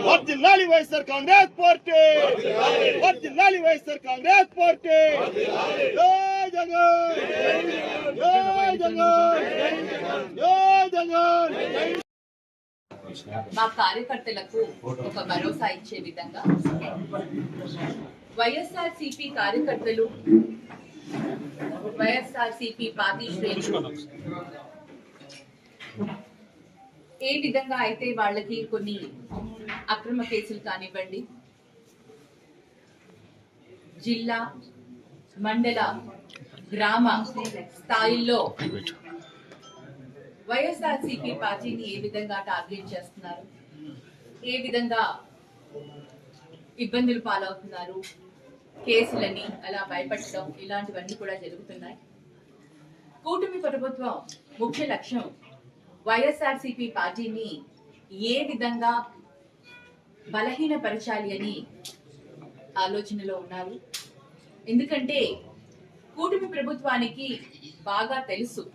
వర్ధిల్లాలి వైఎస్ఆర్ కాంగ్రెస్ పార్టీ, వర్ధిల్లాలి వైఎస్ఆర్ కాంగ్రెస్ పార్టీ. జై జగన్, జై జగన్, జై జగన్. మా కార్యకర్తలకు ఒక భరోసా ఇచ్చే విధంగా వైఎస్ఆర్సీపీ కార్యకర్తలు, వైఎస్ఆర్సీపీ పార్టీ శ్రేణులు ఏ విధంగా అయితే వాళ్ళకి కొన్ని అక్రమ కేసులు కానివ్వండి, జిల్లా, మండల, గ్రామ స్థాయిల్లో వైఎస్ఆర్సీపీ పార్టీని ఏ విధంగా టార్గెట్ చేస్తున్నారు, ఏ విధంగా ఇబ్బందులు పాలవుతున్నారు, కేసులని అలా భయపడటం, ఇలాంటివన్నీ కూడా జరుగుతున్నాయి. కూటమి ప్రభుత్వం ముఖ్య లక్ష్యం వైఎస్ఆర్సీపీ పార్టీని ఏ విధంగా బలహీనపరచాలి అని ఆలోచనలో ఉన్నారు. ఎందుకంటే కూటమి ప్రభుత్వానికి బాగా తెలుసు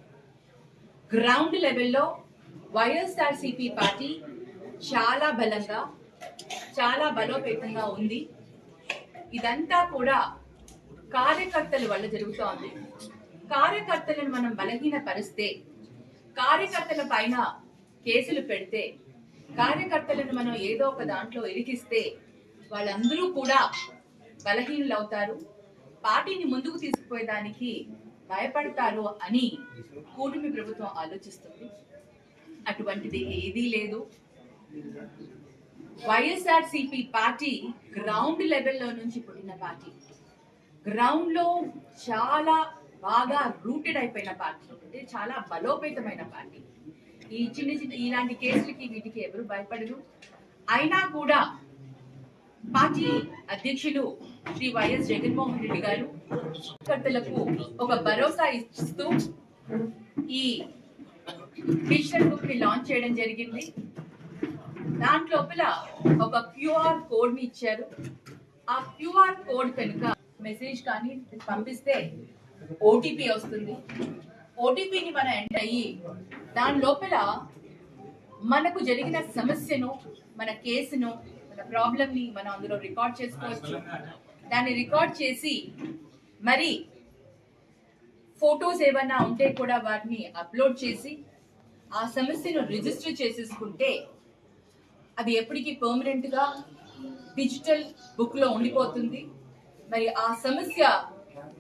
గ్రౌండ్ లెవెల్లో వైఎస్ఆర్సీపీ పార్టీ చాలా బలంగా, చాలా బలోపేతంగా ఉంది. ఇదంతా కూడా కార్యకర్తల వల్ల జరుగుతోంది. కార్యకర్తలను మనం బలహీనపరిస్తే, కార్యకర్తల పైన కేసులు పెడితే, కార్యకర్తలను మనం ఏదో ఒక దాంట్లో ఇరికిస్తే వాళ్ళందరూ కూడా బలహీనులు అవుతారు, పార్టీని ముందుకు తీసుకుపోయేదానికి భయపడతారు అని కూటమి ప్రభుత్వం ఆలోచిస్తుంది. అటువంటిది ఏదీ లేదు. వైఎస్ఆర్సీపీ పార్టీ గ్రౌండ్ లెవెల్లో నుంచి పుట్టిన పార్టీ, గ్రౌండ్ లో చాలా బాగా రూటెడ్ అయిపోయిన పార్టీ, అంటే చాలా బలోపేతమైన పార్టీ. ఈ చిన్న చిన్న ఇలాంటి కేసులకి వీటికి ఎవరు భయపడరు. అయినా కూడా పార్టీ అధ్యక్షులు శ్రీ వైఎస్ జగన్మోహన్ రెడ్డి గారు కార్యకర్తలకు ఒక భరోసా ఇస్తూ ఈ డిజిటల్ బుక్ ని లాంచ్ చేయడం జరిగింది. దాంట్లోపల ఒక క్యూఆర్ కోడ్ ని ఇచ్చారు. ఆ క్యూఆర్ కోడ్ కనుక మెసేజ్ కానీ పంపిస్తే ఓటీపీ వస్తుంది. ఓటీపీని మనం ఎంటర్ అయ్యి దాని లోపల మనకు జరిగిన సమస్యను, మన కేసును, మన ప్రాబ్లమ్ ని మనం అందులో రికార్డ్ చేసుకోవచ్చు. దాన్ని రికార్డ్ చేసి మరి ఫొటోస్ ఏమన్నా ఉంటే కూడా వాటిని అప్లోడ్ చేసి ఆ సమస్యను రిజిస్టర్ చేసేసుకుంటే అది ఎప్పటికీ పర్మనెంట్ గా డిజిటల్ బుక్ లో ఉండిపోతుంది. మరి ఆ సమస్య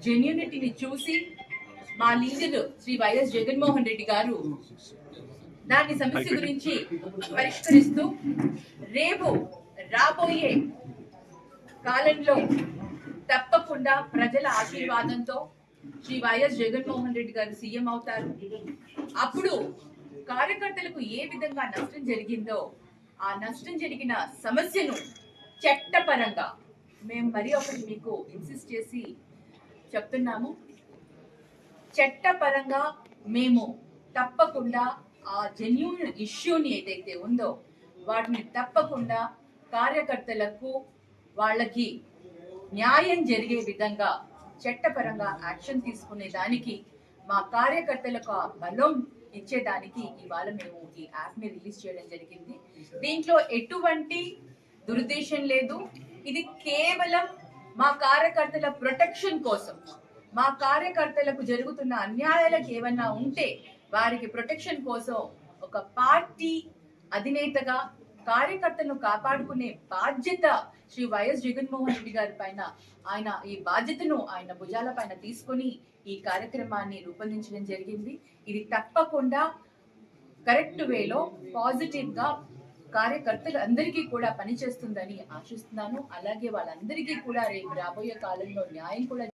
జెన్యూనిటీని చూసి మా లీడర్ శ్రీ వైఎస్ జగన్మోహన్ రెడ్డి గారు దాని సమస్య గురించి పరిష్కరిస్తూ రేపు రాబోయే కాలంలో తప్పకుండా ప్రజల ఆశీర్వాదంతో శ్రీ వైఎస్ జగన్మోహన్ రెడ్డి గారు సీఎం అవుతారు. అప్పుడు కార్యకర్తలకు ఏ విధంగా నష్టం జరిగిందో ఆ నష్టం జరిగిన సమస్యను చట్టపరంగా మేము మరి ఒకటి మీకు ఇన్సిస్ట్ చేసి చెప్తున్నాము. చట్టపరంగా మేము తప్పకుండా ఆ జెన్యూన్ ఇష్యూని ఏదైతే ఉందో వాటిని తప్పకుండా కార్యకర్తలకు వాళ్ళకి న్యాయం జరిగే విధంగా చట్టపరంగా యాక్షన్ తీసుకునే దానికి, మా కార్యకర్తలకు బలం ఇచ్చేదానికి ఇవాళ మేము ఈ యాప్ ని రిలీజ్ చేయడం జరిగింది. దీంట్లో ఎటువంటి దురుద్దేశం లేదు. ఇది కేవలం మా కార్యకర్తల ప్రొటెక్షన్ కోసం, మా కార్యకర్తలకు జరుగుతున్న అన్యాయాలకు ఏమన్నా ఉంటే వారికి ప్రొటెక్షన్ కోసం ఒక పార్టీ అధినేతగా కార్యకర్తలను కాపాడుకునే బాధ్యత శ్రీ వైఎస్ జగన్మోహన్ రెడ్డి గారి పైన, ఆయన ఈ బాధ్యతను ఆయన భుజాల పైన తీసుకొని ఈ కార్యక్రమాన్ని రూపొందించడం జరిగింది. ఇది తప్పకుండా కరెక్ట్ వేలో పాజిటివ్ గా కార్యకర్తలు అందరికీ కూడా పనిచేస్తుందని ఆశిస్తున్నాను. అలాగే వాళ్ళందరికీ కూడా రేపు రాబోయే కాలంలో న్యాయం కూడా